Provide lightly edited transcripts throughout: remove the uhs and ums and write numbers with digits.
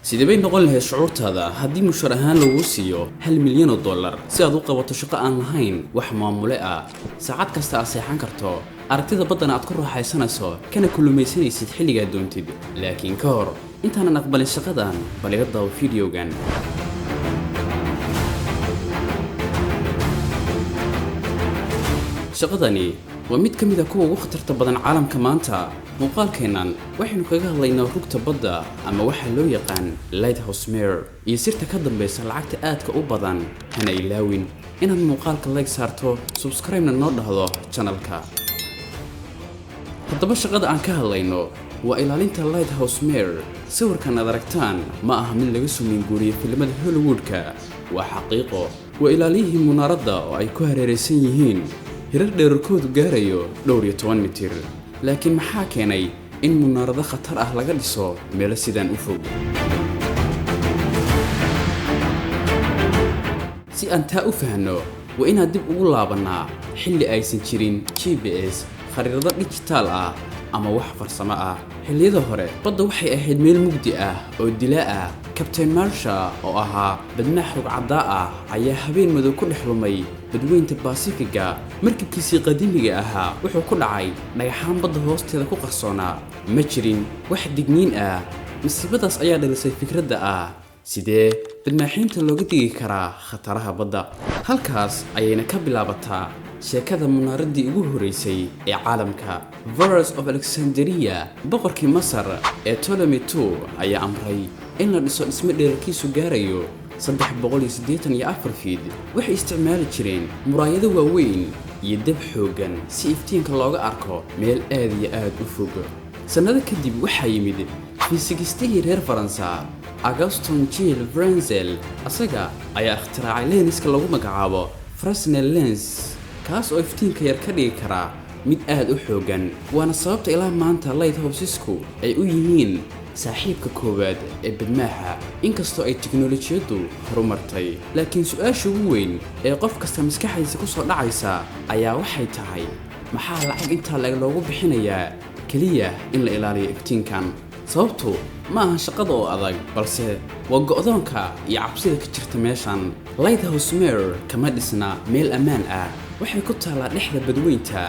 sidee bay noqon lahayd shucuurtaada haddii mushahar ahaan lagu siiyo $1 milyan si aad u qabato shaqo aan lahayn wax maamule ah saacad kasta aad seexan karto aragtida baddana aad ku raaxaysanayso kana kulumaysanaysid xilliga doontid laakiin ka hor intaanan aqbalin shaqadan bal iga daawo fiidiyogan shaqadani waa mid ka mid ah kuwa ugu khatarta badan caalamka maanta muuqaalkeennan waxaynu kaga hadlaynaa rugta badda ama waxa loo yaqaan lighthouse mare iyo sirta ka dambaysa lacagta aadka u badan hana ilaawin inaad muuqaalka like saarto subscribe-na noo dhahdo channelka haddaba shaqada aan ka hadlayno waa ilaalinta lighthouse mare sawirkan aad aragtaan ma aha mid laga soo minguuriyay filimada Hollywood-ka waa xaqiiqo waa ilaaliyihii munaaradda oo ay ku hareeraysan yihiin hirar dheerarkoodu gaarayo dhowr iyo 10 mitir laakiin maxaa keenay in munaarado khatar ah laga dhiso meel sidaan u fog si aan taa u fahno waa inaad dib ugu laabanaa xilli aysan jirin GPS khariidado digital ah ama wax farsamo ah xilliyada hore badda waxay ahayd meel mugdi ah oo dilaa ah Captain Marshall oo ahaa badmaax rugcada ah ayaa habeen madow ku dhex lumay badweynta Pacific-ga markabkiisii qadiimiga ahaa wuxuu ku dhacay dhagaxaan badda hoosteeda ku qarsoonaa ma jirin wax digniin ah masiibadaas ayaa dhalisay fikradda ah sidee badmaaxiinta looga digi karaa khataraha badda halkaas ayayna ka bilaabataa sheekada munaaradii ugu horeysay ee caalamka Varus of Alexandria boqorkii Masar ee Ptolemy II ayaa amray in la dhiso dhisme dhererkiisu gaarayo 384 feet waxay isticmaali jireen muraayado waaweyn iyo dab xoogan si iftiinka looga arko meel aad iyo aad u fog sanado kadib waxaa yimid fiisigistihii reer Faransa Augustin Gilles Fresnel asaga ayaa ikhtiraacay lenska lagu magacaabo Fresnel lens kaas oo iftiinka yar ka dhigi kara mid aad u xoogan waana sababta ilaa maanta lighthousesku ay u yihiin saaxiibka koowaad ee badmaaxa inkastoo ay tiknoolajiyadu horumartay laakiin su'aasha ugu weyn ee qof kasta maskaxdiisa ku soo dhacaysa ayaa waxay tahay maxaa lacag intaa loogu bixinayaa kaliya in la ilaaliyo iftiinkan sababtu ma aha shaqada oo adag balse waa go'doonka iyo cabsida ka jirta meeshan lighthouse mare kama dhisna meel ammaan ah waxay ku taalaa dhexda badweynta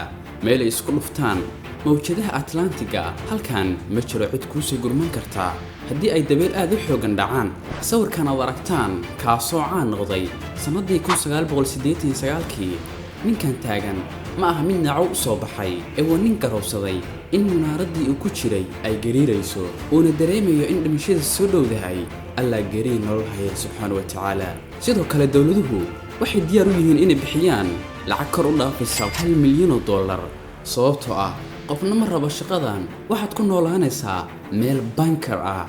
meel ay isku dhuftaan mawjadaha Atlantiga halkan ma jiro cid ku soo gurman karta haddii ay dabeel aad u xoogan dhacaan sawirkan aad aragtaan kaasoo caan noqday sanadii 1989kii ninkan taagan ma aha mid nacow u soo baxay ee waa nin garowsaday in munaaradii uu ku jiray ay gariirayso uuna dareemayo in dhimashada soo dhowdahay alla gariin nolol haya subxaanahu wa ta'ala sidoo kale dawladuhu waxay diyaar u yihiin inay bixiyaan lacag kor u dhaafaysa $1 milyan sababtoo ah qofna ma rabo shaqadan waxaad ku noolaanaysaa meel bunker ah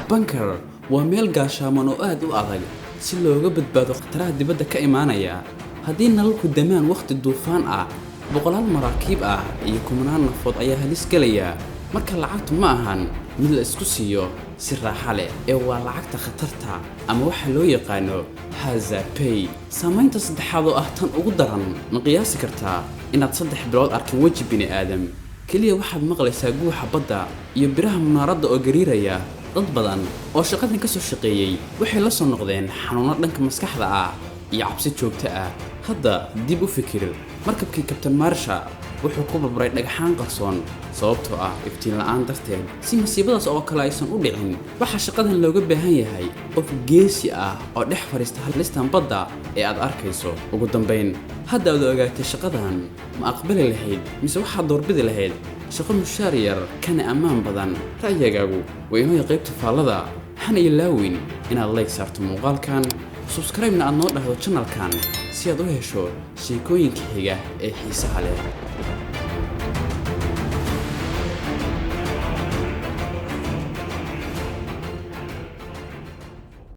bunker waa meel gaashaaman oo aad u adag si looga badbaado khataraha dibadda ka imaanaya haddii nalalku damaan waqti duufaan ah boqolaal maraakiib ah iyo kumanaan nafood ayaa halis galaya marka lacagtu ma ahan mid la isku siiyo si raaxo leh ee waa lacagta khatarta ama waxa loo yaqaano hazard pay saamaynta saddexaad oo ah tan ugu daran ma qiyaasi kartaa inaad 3 bilood arkin waji bini aadam kaliya waxaad maqlaysaa guuxa badda iyo biraha munaaradda oo gariiraya dad badan oo shaqadan ka soo shaqeeyay waxay la soo noqdeen xanuuno dhanka maskaxda ah iyo cabsi joogto ah hadda dib u fikir markabkii Captain Marshall wuxuu ku burburay dhagaxaan qarsoon sababtoo ah iftiin la'aan darteed si masiibadaas oo kale aysan u dhicin waxa shaqadan looga baahan yahay qof geesi ah oo dhex fariista halistan badda ee aad arkayso ugu dambeyn hadda aad ogaatay shaqadan ma aqbali lahayd mise waxaad doorbidi lahayd shaqo mushaar yar kana ammaan badan ra'yigaagu waa inoo qaybta faallada hana ilaawin inaad like saarto muuqaalkan subscribe-na aad noo dhahdo channelkan si aad u hesho sheekooyinka xiga ee xiisaha leh